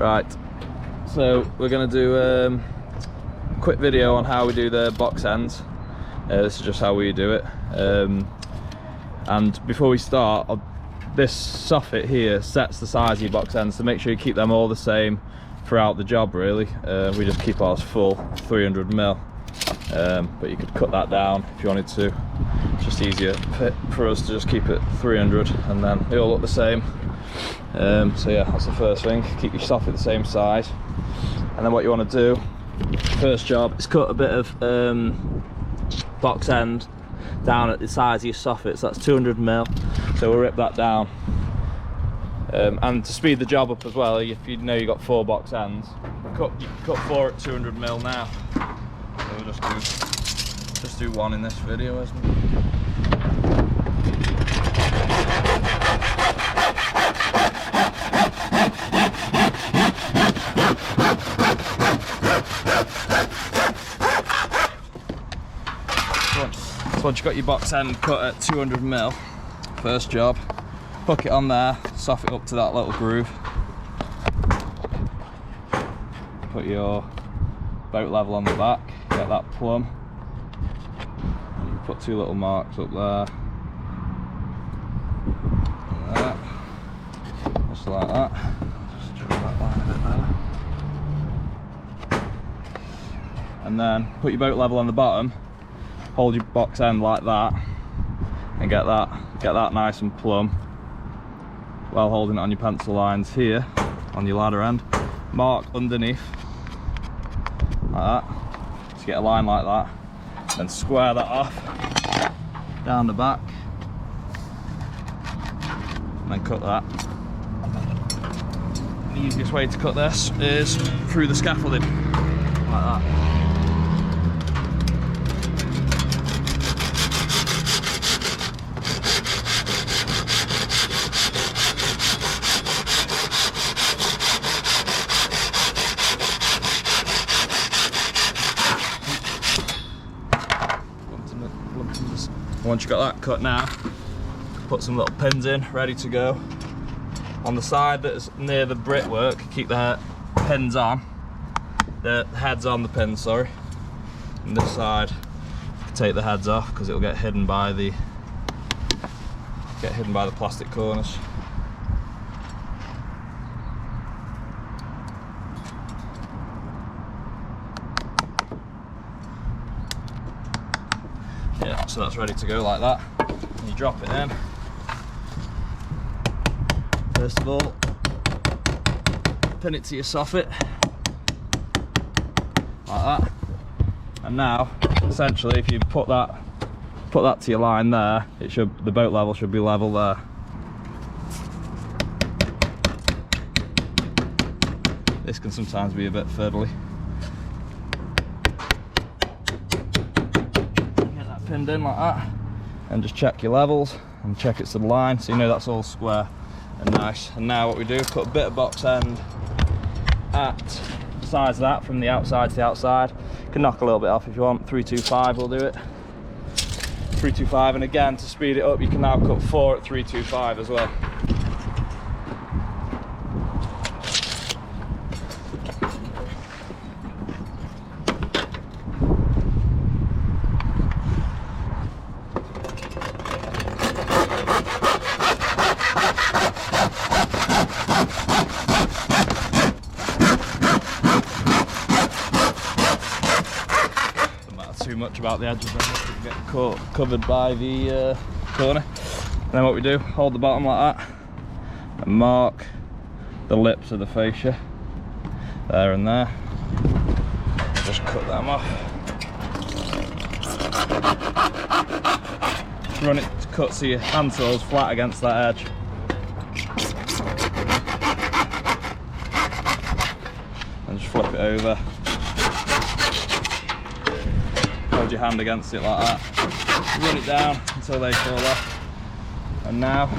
Right, so we're going to do a quick video on how we do the box ends. This is just how we do it. And before we start, this soffit here sets the size of your box ends, so make sure you keep them all the same throughout the job really. We just keep ours full, 300mm, but you could cut that down if you wanted to. It's just easier for us to just keep it 300 and then they all look the same. So yeah, that's the first thing, keep your soffit the same size. And then what you want to do, first job, is cut a bit of box end down at the size of your soffit, so that's 200mm, so we'll rip that down. And to speed the job up as well, if you know you've got 4 box ends, you can cut 4 at 200mm now. So we'll just do one in this video, isn't it? So once you've got your box end cut at 200mm, first job, hook it on there, soff it up to that little groove. Put your boat level on the back, get that plumb. And you put 2 little marks up there. And that. Just like that. Just draw that line a bit there. And then put your boat level on the bottom. Hold your box end like that and get that nice and plumb while holding it on your pencil lines here on your ladder end. Mark underneath like that, so get a line like that, then square that off down the back and then cut that. The easiest way to cut this is through the scaffolding like that. Once you've got that cut now, put some little pins in, ready to go. On the side that's near the brickwork, keep the pins on, the heads on the pins, sorry. And this side, take the heads off because it'll get hidden by the plastic corners. Yeah, so that's ready to go like that. And you drop it in. First of all, pin it to your soffit like that. And now, essentially, if you put that to your line there, the boat level should be level there. This can sometimes be a bit fiddly. Pinned in like that, and just check your levels and check it's to the line so you know that's all square and nice. And now what we do, cut a bit of box end at the size of that from the outside to the outside. You can knock a little bit off if you want. 325 will do it. 325, and again to speed it up you can now cut 4 at 325 as well. Too much about the edges, then it get covered by the corner. And then what we do, hold the bottom like that and mark the lips of the fascia there and there. Just cut them off. Run it to cut so your handsaws flat against that edge. And just flip it over. Hold your hand against it like that. Run it down until they fall off. And now,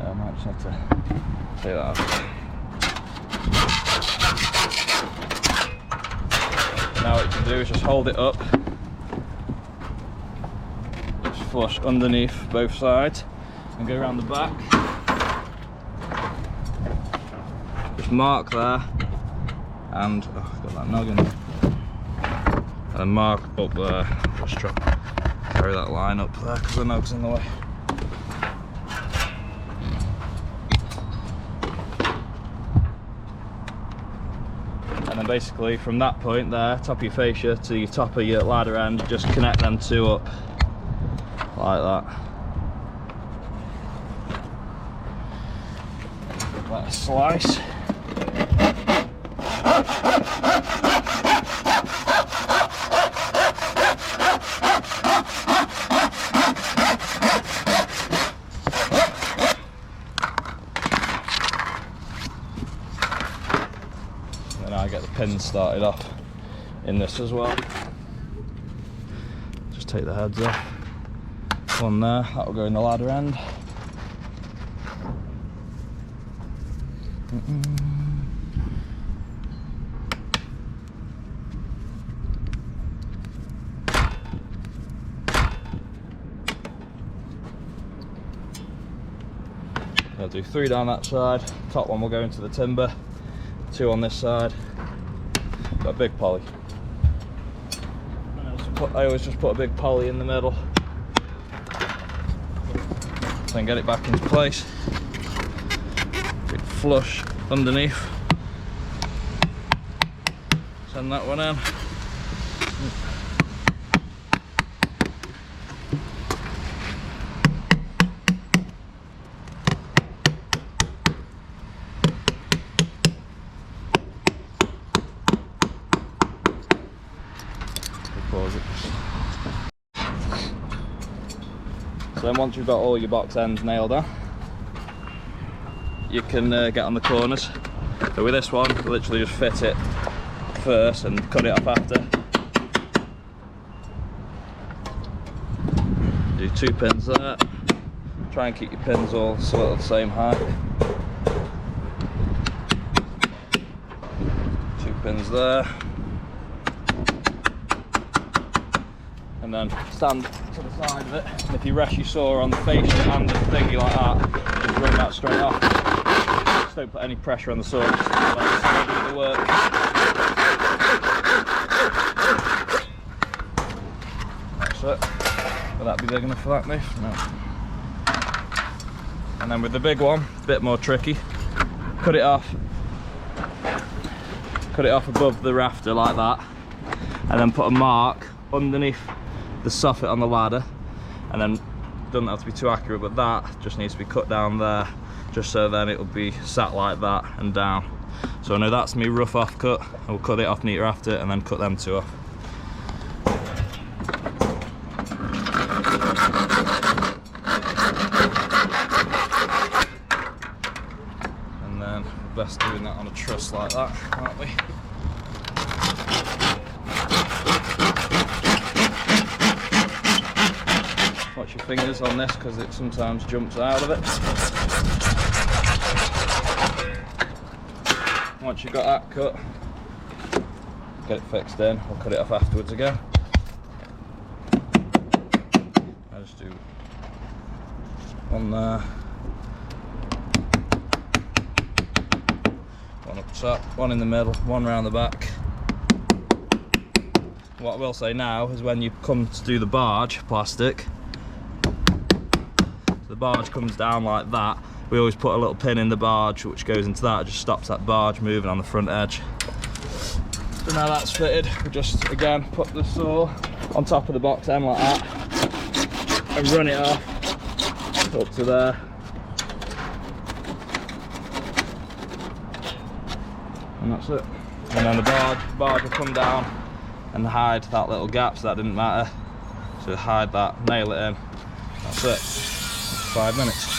I might just have to take that off. Now what you can do is just hold it up, just flush underneath both sides and go around the back. just mark there, and oh, I've got that noggin. And then mark up there. Just try carry that line up there because the nog's in the way. And then basically from that point there, top of your fascia to your top of your ladder end, just connect them two up like that. Let it slice. And I get the pins started off in this as well. Just take the heads off. One there, that'll go in the ladder end. I'll do 3 down that side, top one will go into the timber, 2 on this side. Got a big poly. I always just put a big poly in the middle, then get it back into place. Big flush underneath. Send that one in. So then once you've got all your box ends nailed on, you can get on the corners. So with this one, you literally just fit it first and cut it off after. Do 2 pins there. Try and keep your pins all sort of the same height. 2 pins there. And then stand to the side of it. And if you rest your saw on the fascia and the thingy like that, just run that straight off. Just don't put any pressure on the saw, just let it do the work. That's it. Will that be big enough for that move? No. And then with the big one, a bit more tricky. Cut it off above the rafter like that, and then put a mark underneath the soffit on the ladder, and then doesn't have to be too accurate, but that just needs to be cut down there, just so then it will be sat like that and down. So I know that's me rough off cut. I will cut it off neater after and then cut them 2 off. And then we're best doing that on a truss like that, aren't we? Watch your fingers on this because it sometimes jumps out of it. Once you've got that cut, get it fixed in. We'll cut it off afterwards again. I just do one there, one up top, one in the middle, one round the back. What I will say now is when you come to do the barge plastic, the barge comes down like that, we always put a little pin in the barge which goes into that. It just stops that barge moving on the front edge. So now that's fitted, we just again put the saw on top of the box end like that and run it off up to there. And that's it. And then the barge will come down and hide that little gap, so that didn't matter. So hide that, nail it in, that's it. 5 minutes.